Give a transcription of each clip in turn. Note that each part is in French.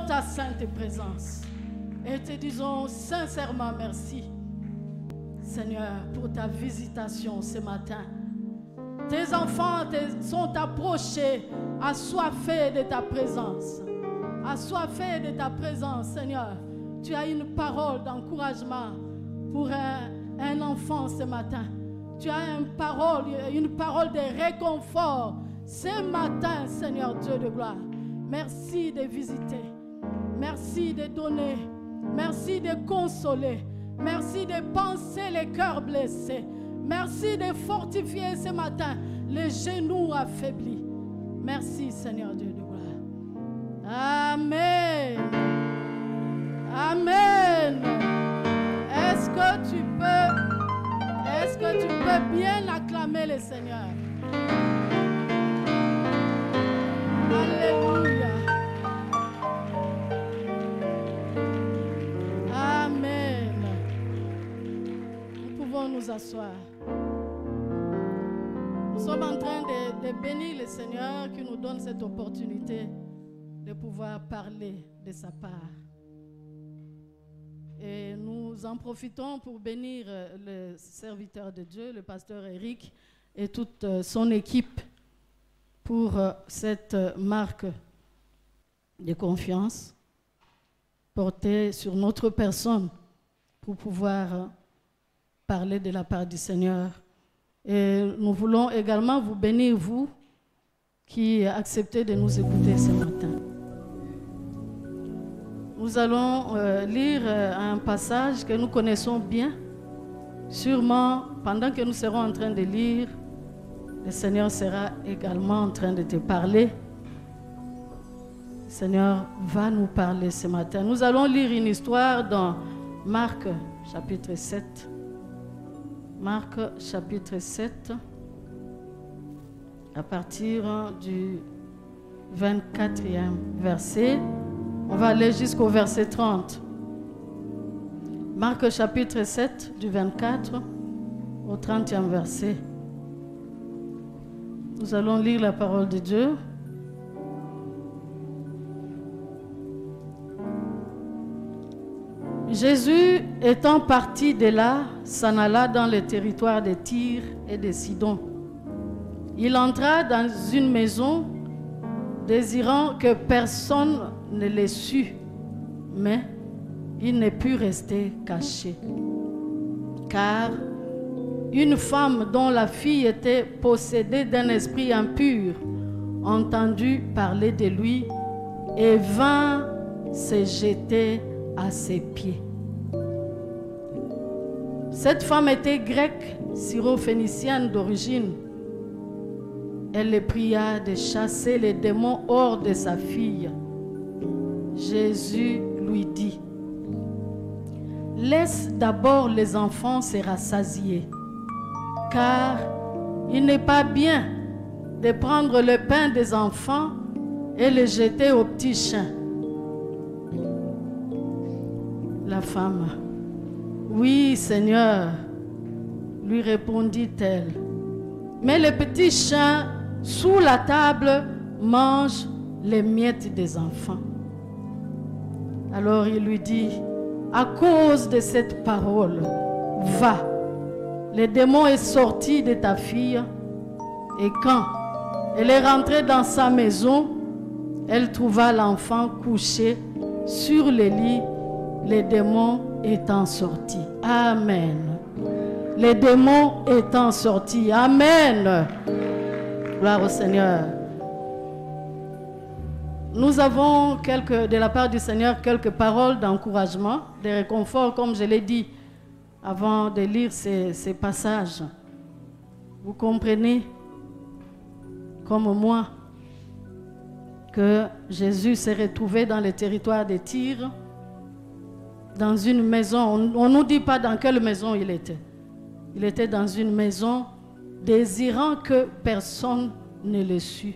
ta sainte présence et te disons sincèrement merci, Seigneur, pour ta visitation ce matin. Tes enfants sont approchés, assoiffés de ta présence. Assoiffés de ta présence, Seigneur. Tu as une parole d'encouragement pour un enfant ce matin. Tu as une parole de réconfort ce matin, Seigneur Dieu de gloire. Merci de visiter. Merci de donner. Merci de consoler. Merci de penser les cœurs blessés. Merci de fortifier ce matin les genoux affaiblis. Merci, Seigneur Dieu de gloire. Amen. Amen. Est-ce que tu peux bien acclamer le Seigneur? Alléluia. Amen. Nous pouvons nous asseoir. Nous sommes en train de bénir le Seigneur qui nous donne cette opportunité de pouvoir parler de sa part. Et nous en profitons pour bénir le serviteur de Dieu, le pasteur Eric, et toute son équipe pour cette marque de confiance portée sur notre personne pour pouvoir parler de la part du Seigneur. Et nous voulons également vous bénir, vous qui acceptez de nous écouter ce matin. Nous allons lire un passage que nous connaissons bien. Sûrement, pendant que nous serons en train de lire, le Seigneur sera également en train de te parler. Le Seigneur va nous parler ce matin. Nous allons lire une histoire dans Marc chapitre 7. Marc chapitre 7, à partir du 24e verset. On va aller jusqu'au verset 30. Marc chapitre 7, du 24 au 30e verset. Nous allons lire la parole de Dieu. Jésus, étant parti de là, s'en alla dans le territoire de Tyr et de Sidon. Il entra dans une maison, désirant que personne ne le sût, mais il ne put rester caché. Car une femme dont la fille était possédée d'un esprit impur entendit parler de lui et vint se jeter à ses pieds. Cette femme était grecque, syrophénicienne d'origine. Elle le pria de chasser les démons hors de sa fille. Jésus lui dit: laisse d'abord les enfants se rassasier, car il n'est pas bien de prendre le pain des enfants et le jeter aux petits chiens. La femme: oui, Seigneur, lui répondit-elle, mais les petits chiens sous la table mangent les miettes des enfants. Alors il lui dit: à cause de cette parole, va, le démon est sorti de ta fille. Et quand elle est rentrée dans sa maison, elle trouva l'enfant couché sur le lit, les démons étant sortis. Amen. Les démons étant sortis. Amen. Gloire au Seigneur. Nous avons de la part du Seigneur quelques paroles d'encouragement, de réconfort, comme je l'ai dit avant de lire ces passages. Vous comprenez, comme moi, que Jésus s'est retrouvé dans le territoire de Tyr, dans une maison. On ne nous dit pas dans quelle maison il était. Il était dans une maison désirant que personne ne le sût.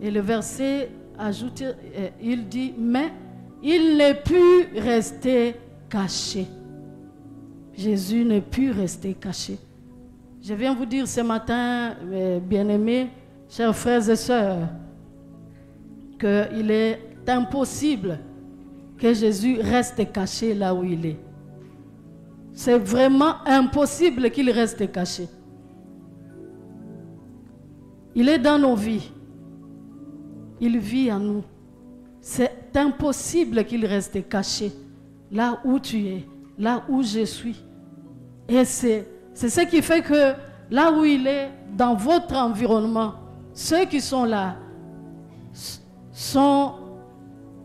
Et le verset ajoute, il dit, mais il ne put rester caché. Jésus ne put rester caché. Je viens vous dire ce matin, bien-aimés, chers frères et sœurs, qu'il est impossible que Jésus reste caché là où il est. C'est vraiment impossible qu'il reste caché. Il est dans nos vies. Il vit en nous. C'est impossible qu'il reste caché là où tu es, là où je suis. Et c'est ce qui fait que là où il est, dans votre environnement, ceux qui sont là sont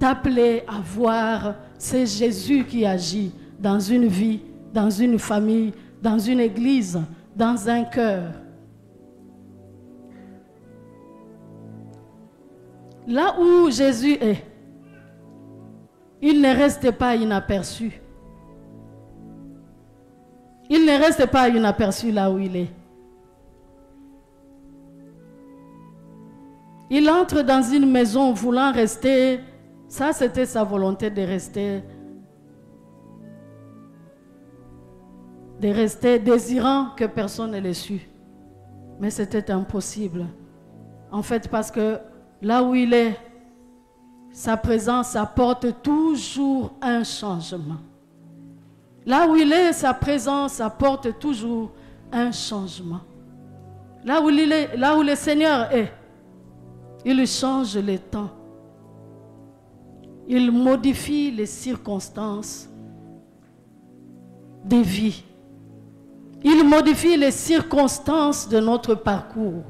appelés à voir, c'est Jésus qui agit dans une vie, dans une famille, dans une église, dans un cœur. Là où Jésus est, il ne reste pas inaperçu. Il ne reste pas inaperçu là où il est. Il entre dans une maison voulant rester. Ça, c'était sa volonté de rester, désirant que personne ne le sût. Mais c'était impossible. En fait, parce que là où il est, sa présence apporte toujours un changement. Là où il est, sa présence apporte toujours un changement. Là où il est, là où le Seigneur est, il change les temps. Il modifie les circonstances des vies. Il modifie les circonstances de notre parcours.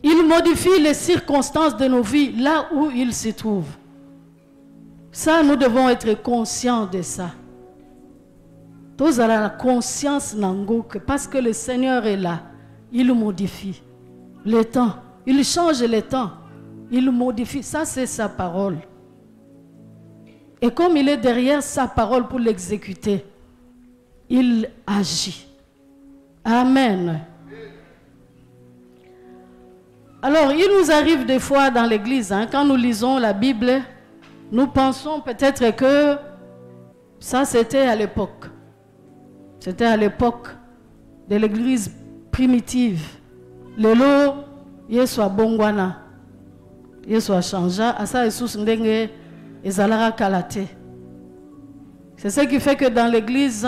Il modifie les circonstances de nos vies là où il se trouve. Ça, nous devons être conscients de ça. Tous à la conscience que parce que le Seigneur est là, il modifie les temps. Il change les temps. Il modifie. Ça, c'est sa parole. Et comme il est derrière sa parole pour l'exécuter, il agit. Amen. Alors, il nous arrive des fois dans l'église, quand nous lisons la Bible, nous pensons peut-être que ça, c'était à l'époque. C'était à l'époque de l'église primitive. Lelo, Yeswa Bongwana, Yeswa Chanja, Asa Jesus Ndenge, Ezalara Kalate. C'est ce qui fait que dans l'église,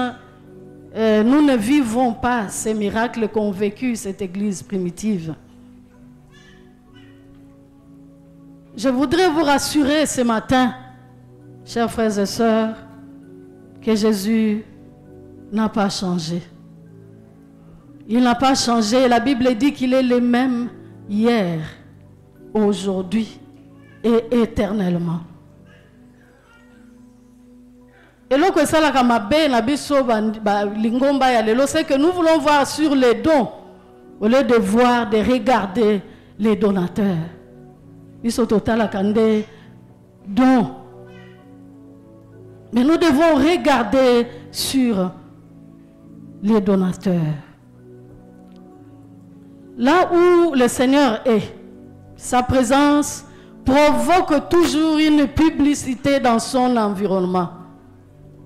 nous ne vivons pas ces miracles qu'ont vécu cette église primitive. Je voudrais vous rassurer ce matin, chers frères et sœurs, que Jésus n'a pas changé. Il n'a pas changé. La Bible dit qu'il est le même hier, aujourd'hui et éternellement. Et là, c'est que nous voulons voir sur les dons au lieu de voir, de regarder les donateurs. Ils sont total à dons. Mais nous devons regarder sur les donateurs. Là où le Seigneur est, sa présence provoque toujours une publicité dans son environnement.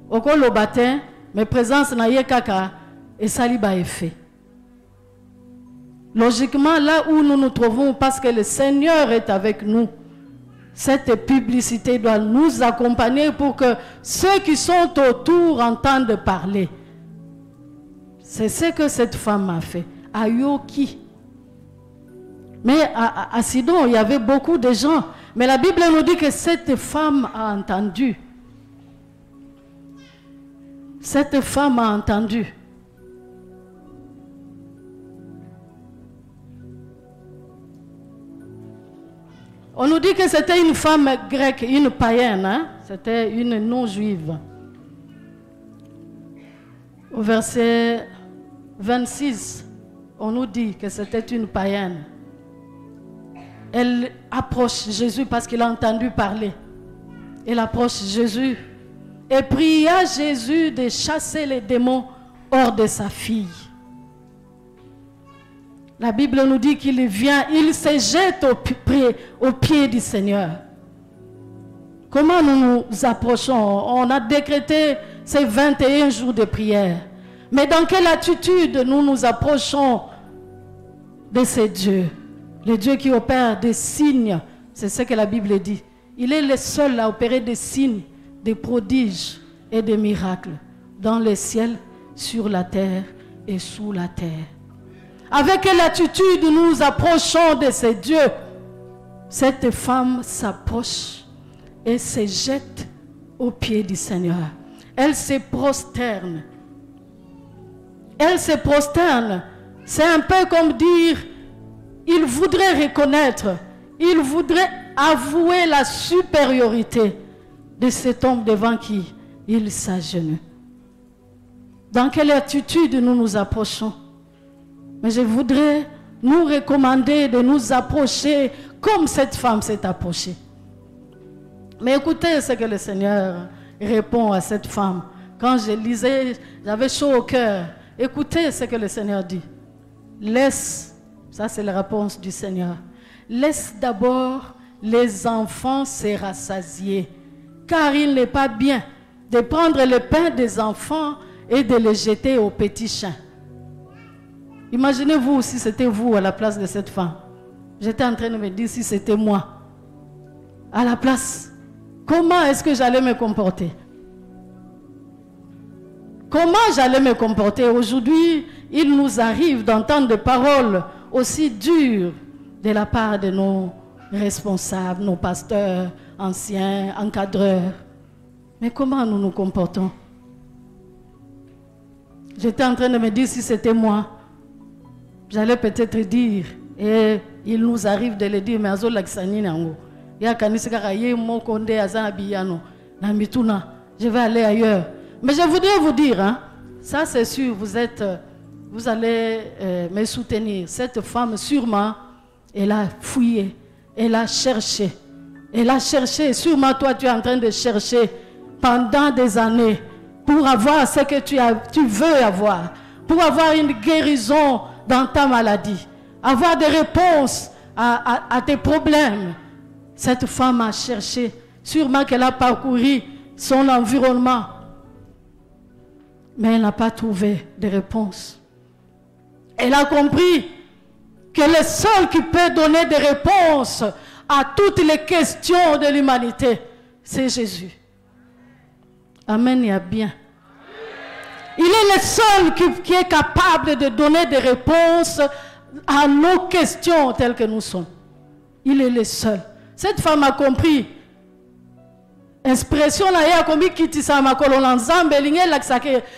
Au cours le baptême, mes présences n'a kaka et saliba est fait. Logiquement, là où nous nous trouvons, parce que le Seigneur est avec nous, cette publicité doit nous accompagner pour que ceux qui sont autour entendent parler. C'est ce que cette femme a fait. À Yoki. Mais à Sidon, il y avait beaucoup de gens. Mais la Bible nous dit que cette femme a entendu. Cette femme a entendu. On nous dit que c'était une femme grecque, une païenne, hein? C'était une non-juive. Au verset 26, on nous dit que c'était une païenne. Elle approche Jésus parce qu'il a entendu parler. Elle approche Jésus et pria Jésus de chasser les démons hors de sa fille. La Bible nous dit qu'il vient, il se jette au pied du Seigneur. Comment nous nous approchons? On a décrété ces 21 jours de prière. Mais dans quelle attitude nous nous approchons de ces dieux? Le Dieu qui opère des signes, c'est ce que la Bible dit. Il est le seul à opérer des signes, des prodiges et des miracles dans les ciels, sur la terre et sous la terre. Avec quelle attitude nous nous approchons de ces dieux? Cette femme s'approche et se jette aux pieds du Seigneur. Elle se prosterne. Elle se prosterne. C'est un peu comme dire, il voudrait reconnaître, il voudrait avouer la supériorité de cet homme devant qui il s'agenouille. Dans quelle attitude nous nous approchons? Mais je voudrais nous recommander de nous approcher comme cette femme s'est approchée. Mais écoutez ce que le Seigneur répond à cette femme. Quand je lisais, j'avais chaud au cœur. Écoutez ce que le Seigneur dit. Laisse, ça c'est la réponse du Seigneur. Laisse d'abord les enfants se rassasier, car il n'est pas bien de prendre le pain des enfants et de le jeter aux petits chiens. Imaginez-vous si c'était vous à la place de cette femme. J'étais en train de me dire si c'était moi à la place. Comment est-ce que j'allais me comporter? Comment j'allais me comporter? Aujourd'hui, il nous arrive d'entendre des paroles aussi dures de la part de nos responsables, nos pasteurs, anciens, encadreurs. Mais comment nous nous comportons? J'étais en train de me dire si c'était moi, j'allais peut-être dire, et il nous arrive de le dire, mais je vais aller ailleurs. Mais je voudrais vous dire, hein, ça c'est sûr, vous allez me soutenir. Cette femme, sûrement, elle a fouillé, elle a cherché. Elle a cherché, sûrement toi tu es en train de chercher pendant des années pour avoir ce que tu veux avoir, pour avoir une guérison dans ta maladie, avoir des réponses à tes problèmes. Cette femme a cherché, sûrement qu'elle a parcouru son environnement, mais elle n'a pas trouvé de réponse. Elle a compris que le seul qui peut donner des réponses à toutes les questions de l'humanité, c'est Jésus. Amen, il y a bien. Il est le seul qui est capable de donner des réponses à nos questions telles que nous sommes. Il est le seul. Cette femme a compris. Expression là, il a compris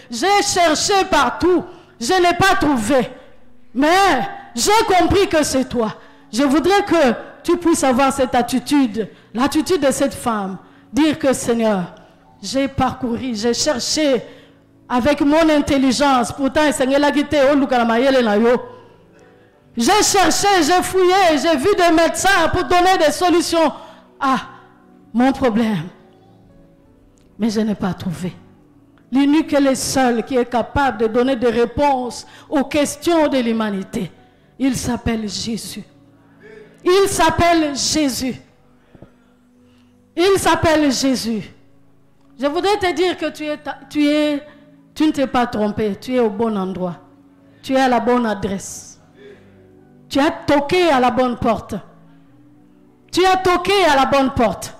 j'ai cherché partout, je n'ai pas trouvé. Mais j'ai compris que c'est toi. Je voudrais que tu puisses avoir cette attitude, l'attitude de cette femme. Dire que Seigneur, j'ai parcouru, j'ai cherché avec mon intelligence. Pourtant, j'ai cherché, j'ai fouillé, j'ai vu des médecins pour donner des solutions à mon problème. Mais je n'ai pas trouvé. L'unique est le seul qui est capable de donner des réponses aux questions de l'humanité. Il s'appelle Jésus. Il s'appelle Jésus. Il s'appelle Jésus. Je voudrais te dire que tu ne t'es pas trompé. Tu es au bon endroit. Tu es à la bonne adresse. Tu as toqué à la bonne porte. Tu as toqué à la bonne porte.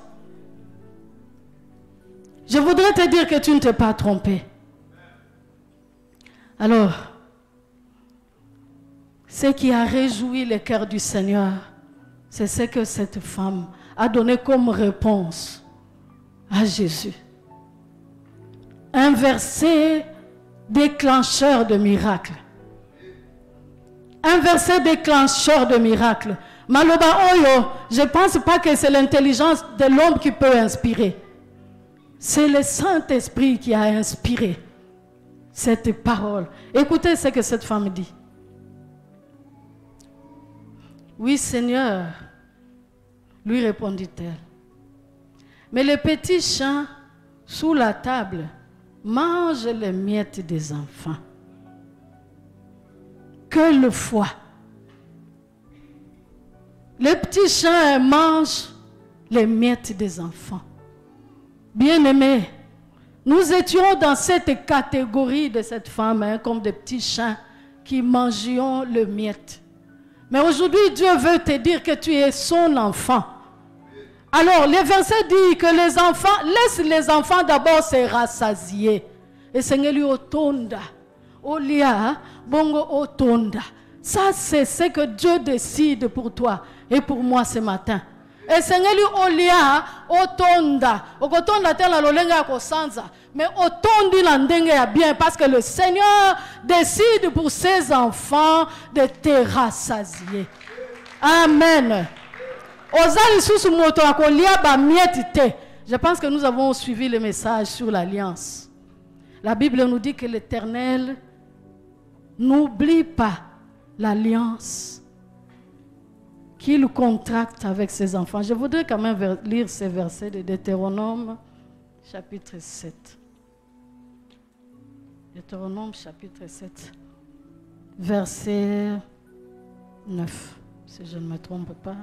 Je voudrais te dire que tu ne t'es pas trompé. Alors, ce qui a réjoui le cœur du Seigneur, c'est ce que cette femme a donné comme réponse à Jésus. Un verset déclencheur de miracles. Un verset déclencheur de miracles. Maloba Oyo, je ne pense pas que c'est l'intelligence de l'homme qui peut inspirer. C'est le Saint-Esprit qui a inspiré cette parole. Écoutez ce que cette femme dit. Oui, Seigneur, lui répondit-elle. Mais les petits chiens sous la table mangent les miettes des enfants. Que le foie. Les petits chiens mangent les miettes des enfants. Bien-aimés, Nous étions dans cette catégorie de cette femme, hein, comme des petits chiens qui mangions le miette. Mais aujourd'hui, Dieu veut te dire que tu es son enfant. Alors, les versets disent que les enfants, laisse les enfants d'abord se rassasier. Et Seigneur lui otonda, olia, bongo otonda. Ça, c'est ce que Dieu décide pour toi et pour moi ce matin. Et Seigneur lui olia, otonda. Okotonda tela lolenga kosanza. Mais otondi la ndenge ya bien parce que le Seigneur décide pour ses enfants de te rassasier. Amen. Je pense que nous avons suivi le message sur l'alliance. La Bible nous dit que l'Éternel n'oublie pas l'alliance qu'il contracte avec ses enfants. Je voudrais quand même lire ces versets de Deutéronome, chapitre 7. Deutéronome, chapitre 7, verset 9, si je ne me trompe pas.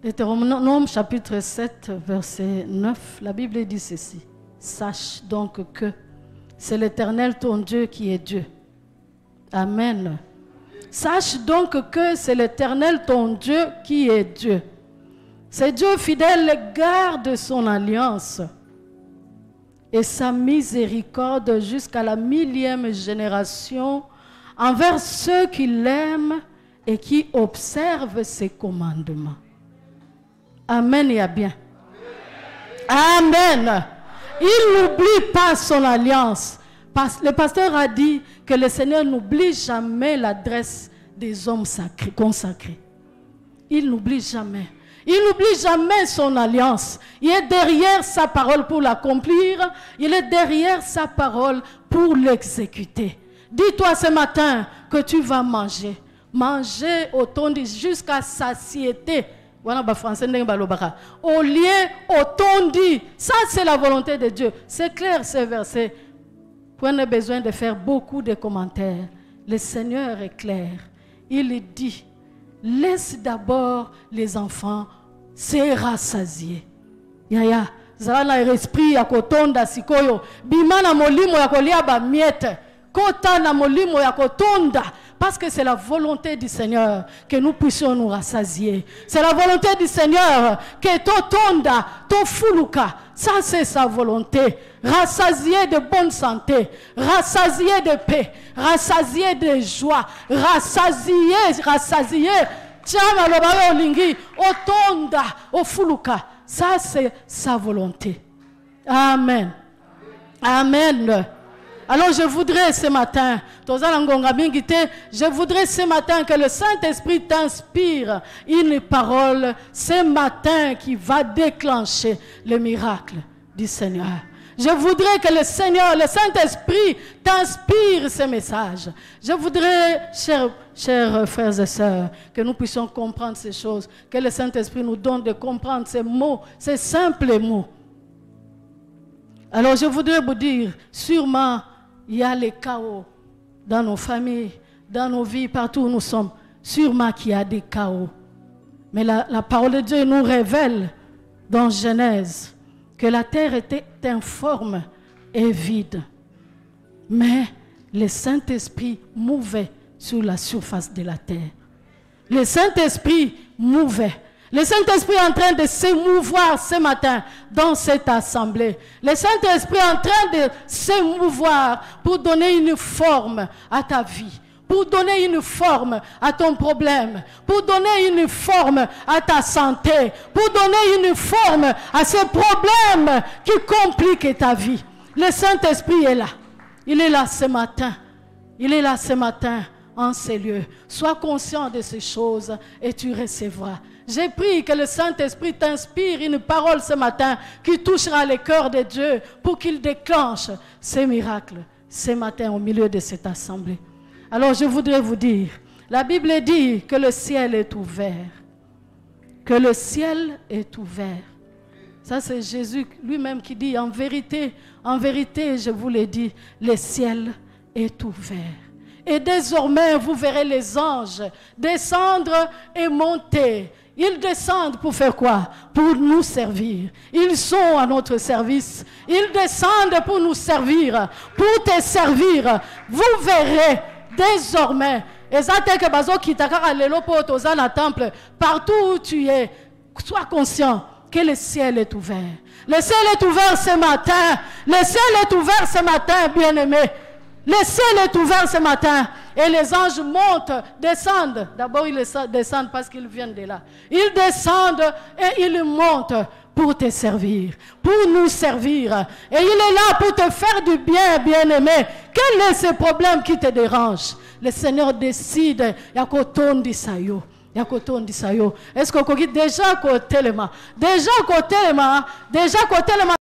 Deutéronome chapitre 7, verset 9, la Bible dit ceci. Sache donc que c'est l'Éternel ton Dieu qui est Dieu. Amen. Sache donc que c'est l'Éternel ton Dieu qui est Dieu. C'est Dieu fidèle, garde son alliance et sa miséricorde jusqu'à la 1000e génération envers ceux qui l'aiment et qui observent ses commandements. Amen et à bien. Amen. Il n'oublie pas son alliance. Le pasteur a dit que le Seigneur n'oublie jamais l'adresse des hommes sacrés, consacrés. Il n'oublie jamais. Il n'oublie jamais son alliance. Il est derrière sa parole pour l'accomplir. Il est derrière sa parole pour l'exécuter. Dis-toi ce matin que tu vas manger. Manger autant jusqu'à satiété. Au lieu, autant dit. Ça, c'est la volonté de Dieu. C'est clair, ces versets. Vous n'avez besoin de faire beaucoup de commentaires. Le Seigneur est clair. Il dit, laisse d'abord les enfants se rassasier. Yaya, zala esprit ya kotonda sikoyo. Bimana molimo ya kolia ba miete. Kota na molimo ya kotonda. Parce que c'est la volonté du Seigneur que nous puissions nous rassasier. C'est la volonté du Seigneur que totonda, tofuluka. Ça, c'est sa volonté. Rassasier de bonne santé, rassasier de paix, rassasier de joie, rassasier. Tchama lobayo lingi, otonda, ofuluka. Ça, c'est sa volonté. Amen. Amen. Alors je voudrais ce matin, je voudrais ce matin que le Saint-Esprit t'inspire une parole ce matin qui va déclencher le miracle du Seigneur. Je voudrais que le Seigneur, le Saint-Esprit t'inspire ce message. Je voudrais, chers frères et sœurs, que nous puissions comprendre ces choses, que le Saint-Esprit nous donne de comprendre ces mots, ces simples mots. Alors je voudrais vous dire, sûrement, il y a les chaos dans nos familles, dans nos vies, partout où nous sommes. Sûrement qu'il y a des chaos. Mais la parole de Dieu nous révèle dans Genèse que la terre était informe et vide. Mais le Saint-Esprit mouvait sur la surface de la terre. Le Saint-Esprit mouvait. Le Saint-Esprit est en train de se mouvoir ce matin dans cette assemblée. Le Saint-Esprit est en train de se mouvoir pour donner une forme à ta vie, pour donner une forme à ton problème, pour donner une forme à ta santé, pour donner une forme à ces problèmes qui compliquent ta vie. Le Saint-Esprit est là. Il est là ce matin. Il est là ce matin en ces lieux. Sois conscient de ces choses et tu recevras. J'ai prié que le Saint-Esprit t'inspire une parole ce matin qui touchera le cœur de Dieu pour qu'il déclenche ces miracles ce matin au milieu de cette assemblée. Alors je voudrais vous dire, la Bible dit que le ciel est ouvert. Que le ciel est ouvert. Ça c'est Jésus lui-même qui dit, en vérité, je vous l'ai dit, le ciel est ouvert. Et désormais, vous verrez les anges descendre et monter. Ils descendent pour faire quoi? Pour nous servir. Ils sont à notre service. Ils descendent pour nous servir, pour te servir. Vous verrez désormais, partout où tu es, sois conscient que le ciel est ouvert. Le ciel est ouvert ce matin. Le ciel est ouvert ce matin, bien-aimés. Le ciel est ouvert ce matin et les anges montent, descendent. D'abord, ils descendent parce qu'ils viennent de là. Ils descendent et ils montent pour te servir, pour nous servir. Et il est là pour te faire du bien, bien-aimé. Quel est ce problème qui te dérange? Le Seigneur décide. Est-ce que déjà côté le